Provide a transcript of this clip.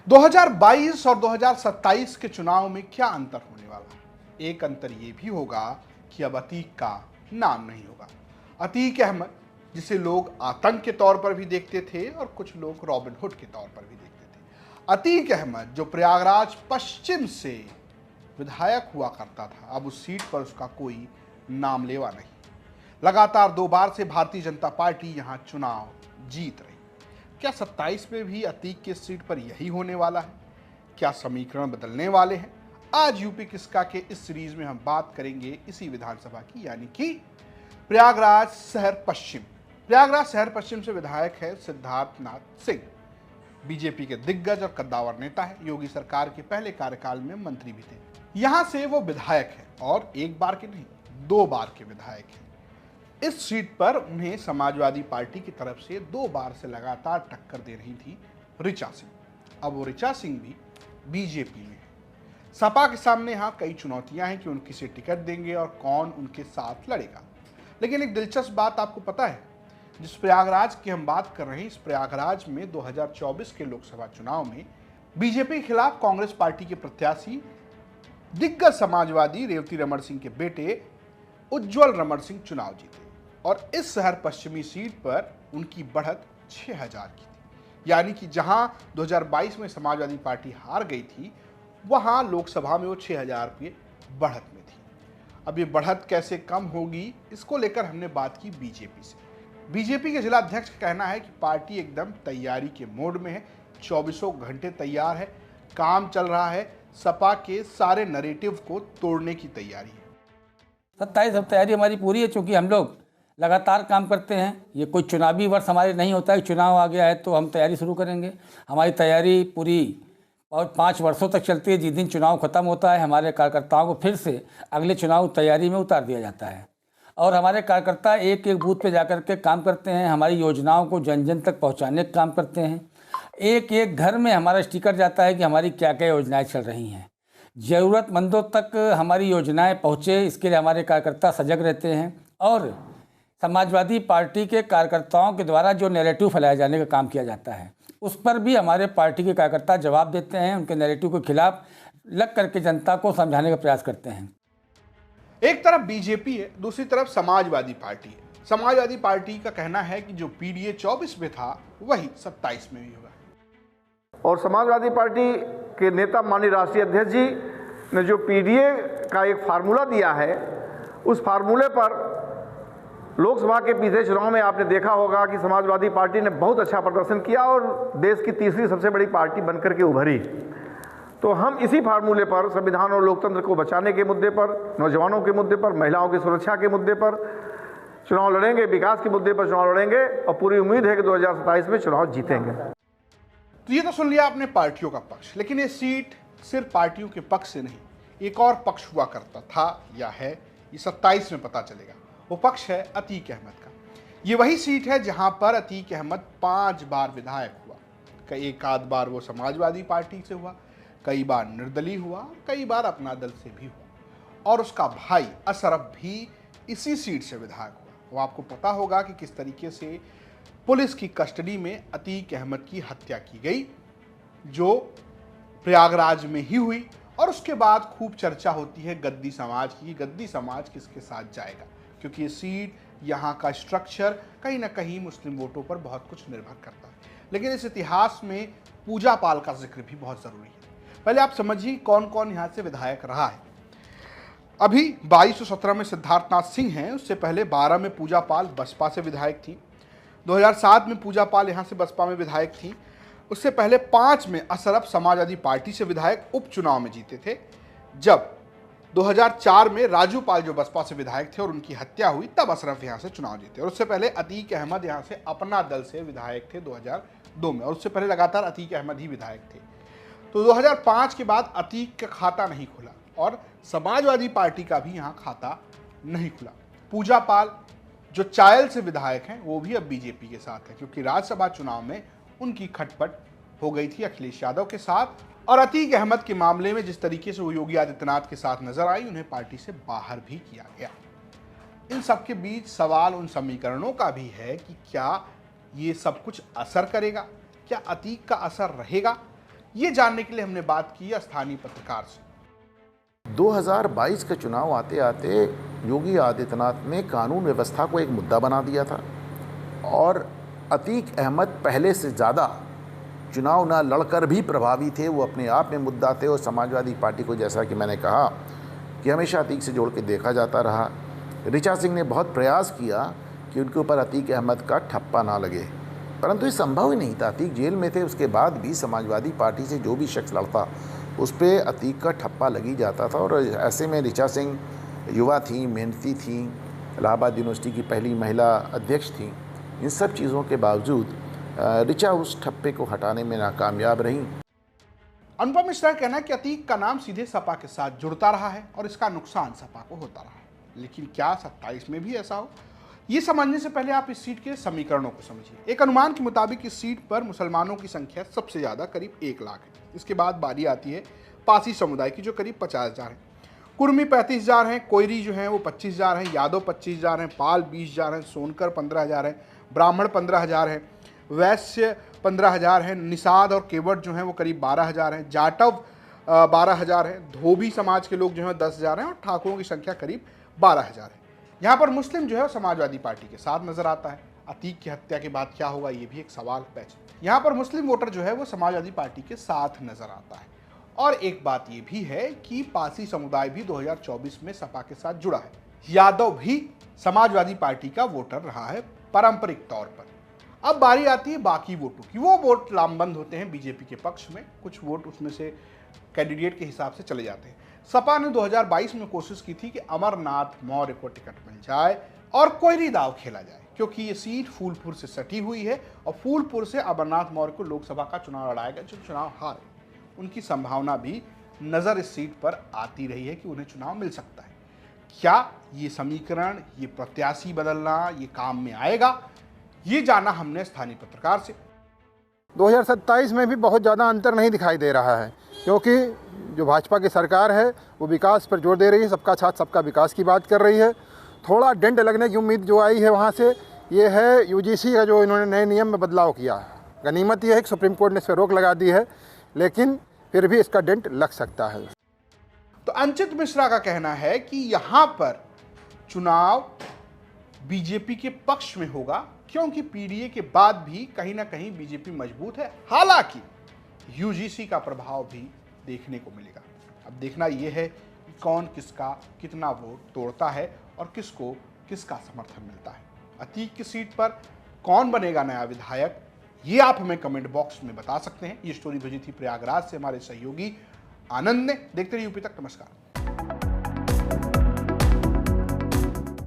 2022 और 2027 के चुनाव में क्या अंतर होने वाला है? एक अंतर ये भी होगा कि अब अतीक का नाम नहीं होगा। अतीक अहमद, जिसे लोग आतंक के तौर पर भी देखते थे और कुछ लोग रॉबिन हुड के तौर पर भी देखते थे। अतीक अहमद जो प्रयागराज पश्चिम से विधायक हुआ करता था, अब उस सीट पर उसका कोई नाम लेवा नहीं। लगातार 2 बार से भारतीय जनता पार्टी यहां चुनाव जीत रही। क्या 27 में भी अतीक की सीट पर यही होने वाला है? क्या समीकरण बदलने वाले हैं? आज यूपी किसका के इस सीरीज में हम बात करेंगे इसी विधानसभा की, यानी कि प्रयागराज शहर पश्चिम। प्रयागराज शहर पश्चिम से विधायक है सिद्धार्थनाथ सिंह। बीजेपी के दिग्गज और कद्दावर नेता है। योगी सरकार के पहले कार्यकाल में मंत्री भी थे। यहां से वो विधायक है और एक बार के नहीं, 2 बार के विधायक हैं। इस सीट पर उन्हें समाजवादी पार्टी की तरफ से 2 बार से लगातार टक्कर दे रही थी ऋचा सिंह। अब वो ऋचा सिंह भी बीजेपी में है। सपा के सामने यहाँ कई चुनौतियां हैं कि उन किसे टिकट देंगे और कौन उनके साथ लड़ेगा। लेकिन एक दिलचस्प बात आपको पता है, जिस प्रयागराज की हम बात कर रहे हैं, इस प्रयागराज में 2024 के लोकसभा चुनाव में बीजेपी के खिलाफ कांग्रेस पार्टी के प्रत्याशी दिग्गज समाजवादी रेवती रमण सिंह के बेटे उज्जवल रमण सिंह चुनाव जीते और इस शहर पश्चिमी सीट पर उनकी बढ़त 6000 की थी। यानी कि जहां 2022 में समाजवादी पार्टी हार गई थी, वहां लोकसभा में वो 6000 की बढ़त में थी। अब ये बढ़त कैसे कम होगी, इसको लेकर हमने बात की बीजेपी से। बीजेपी के जिला अध्यक्ष का कहना है कि पार्टी एकदम तैयारी के मोड में है, 24 घंटे तैयार है, काम चल रहा है, सपा के सारे नैरेटिव को तोड़ने की तैयारी है। 27 अब तैयारी हमारी पूरी है, चूँकि हम लोग लगातार काम करते हैं। ये कोई चुनावी वर्ष हमारे नहीं होता है, चुनाव आ गया है तो हम तैयारी शुरू करेंगे। हमारी तैयारी पूरी और 5 वर्षों तक चलती है। जिस दिन चुनाव खत्म होता है, हमारे कार्यकर्ताओं को फिर से अगले चुनाव तैयारी में उतार दिया जाता है और हमारे कार्यकर्ता एक एक बूथ पे जाकर के काम करते हैं। हमारी योजनाओं को जन जन तक पहुँचाने का काम करते हैं। एक एक घर में हमारा स्टिकर जाता है कि हमारी क्या क्या योजनाएं चल रही हैं। ज़रूरतमंदों तक हमारी योजनाएं पहुँचे, इसके लिए हमारे कार्यकर्ता सजग रहते हैं और समाजवादी पार्टी के कार्यकर्ताओं के द्वारा जो नैरेटिव फैलाए जाने का काम किया जाता है, उस पर भी हमारे पार्टी के कार्यकर्ता जवाब देते हैं। उनके नैरेटिव के खिलाफ लग करके जनता को समझाने का प्रयास करते हैं। एक तरफ बीजेपी है, दूसरी तरफ समाजवादी पार्टी है। समाजवादी पार्टी का कहना है कि जो पीडीए 24 में था, वही 27 में भी होगा। और समाजवादी पार्टी के नेता माननीय राष्ट्रीय अध्यक्ष जी ने जो पीडीए का एक फार्मूला दिया है, उस फार्मूले पर लोकसभा के पिछले चुनाव में आपने देखा होगा कि समाजवादी पार्टी ने बहुत अच्छा प्रदर्शन किया और देश की तीसरी सबसे बड़ी पार्टी बनकर के उभरी। तो हम इसी फार्मूले पर संविधान और लोकतंत्र को बचाने के मुद्दे पर, नौजवानों के मुद्दे पर, महिलाओं की सुरक्षा के मुद्दे पर चुनाव लड़ेंगे, विकास के मुद्दे पर चुनाव लड़ेंगे और पूरी उम्मीद है कि 2027 में चुनाव जीतेंगे। तो ये तो सुन लिया आपने पार्टियों का पक्ष, लेकिन ये सीट सिर्फ पार्टियों के पक्ष से नहीं, एक और पक्ष हुआ करता था या है, ये 27 में पता चलेगा। वो पक्ष है अतीक अहमद का। ये वही सीट है जहां पर अतीक अहमद 5 बार विधायक हुआ। कई एक आध बार वो समाजवादी पार्टी से हुआ, कई बार निर्दलीय हुआ, कई बार अपना दल से भी हुआ और उसका भाई अशरफ भी इसी सीट से विधायक हुआ। वो आपको पता होगा कि किस तरीके से पुलिस की कस्टडी में अतीक अहमद की हत्या की गई, जो प्रयागराज में ही हुई और उसके बाद खूब चर्चा होती है गद्दी समाज की। गद्दी समाज किसके साथ जाएगा, क्योंकि ये सीट, यहाँ का स्ट्रक्चर कहीं ना कहीं मुस्लिम वोटों पर बहुत कुछ निर्भर करता है। लेकिन इस इतिहास में पूजा पाल का जिक्र भी बहुत ज़रूरी है। पहले आप समझिए कौन कौन यहाँ से विधायक रहा है। अभी 2217 में सिद्धार्थनाथ सिंह हैं, उससे पहले 12 में पूजा पाल बसपा से विधायक थी। 2007 में पूजा पाल यहाँ से बसपा में विधायक थी। उससे पहले 5 में अशरफ समाजवादी पार्टी से विधायक उपचुनाव में जीते थे। जब 2004 में राजू पाल जो बसपा से विधायक थे और उनकी हत्या हुई, तब अशरफ यहाँ से चुनाव जीते। और उससे पहले अतीक अहमद यहाँ से अपना दल से विधायक थे 2002 में, और उससे पहले लगातार अतीक अहमद ही विधायक थे। तो 2005 के बाद अतीक का खाता नहीं खुला और समाजवादी पार्टी का भी यहाँ खाता नहीं खुला। पूजा पाल जो चायल से विधायक हैं, वो भी अब बीजेपी के साथ है, क्योंकि राज्यसभा चुनाव में उनकी खटपट हो गई थी अखिलेश यादव के साथ। और अतीक अहमद के मामले में जिस तरीके से वो योगी आदित्यनाथ के साथ नजर आई, उन्हें पार्टी से बाहर भी किया गया। इन सब के बीच सवाल उन समीकरणों का भी है कि क्या ये सब कुछ असर करेगा, क्या अतीक का असर रहेगा, ये जानने के लिए हमने बात की स्थानीय पत्रकार से। 2022 का चुनाव आते आते योगी आदित्यनाथ ने कानून व्यवस्था को एक मुद्दा बना दिया था और अतीक अहमद पहले से ज़्यादा चुनाव ना लड़कर भी प्रभावी थे। वो अपने आप में मुद्दा थे और समाजवादी पार्टी को, जैसा कि मैंने कहा, कि हमेशा अतीक से जोड़ के देखा जाता रहा। ऋचा सिंह ने बहुत प्रयास किया कि उनके ऊपर अतीक अहमद का ठप्पा ना लगे, परंतु ये संभव ही नहीं था। अतीक जेल में थे, उसके बाद भी समाजवादी पार्टी से जो भी शख्स लड़ता उस पर अतीक का ठप्पा लगी जाता था। और ऐसे में ऋचा सिंह युवा थी, मेहनती थी, इलाहाबाद यूनिवर्सिटी की पहली महिला अध्यक्ष थी। इन सब चीज़ों के बावजूद ऋचा उस ठप्पे को हटाने में नाकामयाब रहीं। अनुपम मिश्रा का कहना है कि अतीक का नाम सीधे सपा के साथ जुड़ता रहा है और इसका नुकसान सपा को होता रहा है। लेकिन क्या 27 में भी ऐसा हो? ये समझने से पहले आप इस सीट के समीकरणों को समझिए। एक अनुमान के मुताबिक इस सीट पर मुसलमानों की संख्या सबसे ज्यादा करीब 1 लाख है। इसके बाद बारी आती है पासी समुदाय की, जो करीब 50,000 है। कुर्मी 35,000 हैं, कोयरी जो है वो 25,000 हैं, यादव 25,000 हैं, पाल 20,000 हैं, सोनकर 15,000 हैं, ब्राह्मण 15,000 हैं, वैश्य 15,000 हैं, निषाद और केवट जो हैं वो करीब 12,000 हैं, जाटव 12,000 हैं, धोबी समाज के लोग जो हैं 10,000 हैं और ठाकुरों की संख्या करीब 12,000 है। यहाँ पर मुस्लिम जो है समाजवादी पार्टी के साथ नजर आता है। अतीक की हत्या के बाद क्या होगा, ये भी एक सवाल पैच। यहाँ पर मुस्लिम वोटर जो है वो समाजवादी पार्टी के साथ नजर आता है। और एक बात ये भी है कि पासी समुदाय भी 2024 में सपा के साथ जुड़ा है। यादव भी समाजवादी पार्टी का वोटर रहा है पारंपरिक तौर पर। अब बारी आती है बाकी वोटों की। वो वोट लामबंद होते हैं बीजेपी के पक्ष में, कुछ वोट उसमें से कैंडिडेट के हिसाब से चले जाते हैं। सपा ने 2022 में कोशिश की थी कि अमरनाथ मौर्य को टिकट मिल जाए और कोयरी दाव खेला जाए, क्योंकि ये सीट फूलपुर से सटी हुई है और फूलपुर से अमरनाथ मौर्य को लोकसभा का चुनाव लड़ाएगा, जो चुनाव हारे। उनकी संभावना भी नजर इस सीट पर आती रही है कि उन्हें चुनाव मिल सकता है। क्या ये समीकरण, ये प्रत्याशी बदलना, ये काम में आएगा? ये जाना हमने स्थानीय पत्रकार से। 2027 में भी बहुत ज़्यादा अंतर नहीं दिखाई दे रहा है, क्योंकि जो भाजपा की सरकार है वो विकास पर जोर दे रही है, सबका साथ सबका विकास की बात कर रही है। थोड़ा डेंट लगने की उम्मीद जो आई है वहाँ से ये है यूजीसी का जो इन्होंने नए नियम में बदलाव किया है। गनीमत ये है कि सुप्रीम कोर्ट ने इस पर रोक लगा दी है, लेकिन फिर भी इसका डेंट लग सकता है। तो अंचित मिश्रा का कहना है कि यहाँ पर चुनाव बीजेपी के पक्ष में होगा, क्योंकि पीडीए के बाद भी कहीं ना कहीं बीजेपी मजबूत है। हालांकि यूजीसी का प्रभाव भी देखने को मिलेगा। अब देखना यह है कि कौन किसका कितना वोट तोड़ता है और किसको किसका समर्थन मिलता है। अतीक की सीट पर कौन बनेगा नया विधायक, ये आप हमें कमेंट बॉक्स में बता सकते हैं। ये स्टोरी भेजी थी प्रयागराज से हमारे सहयोगी आनंद ने। देखते रहिए यूपी तक। नमस्कार।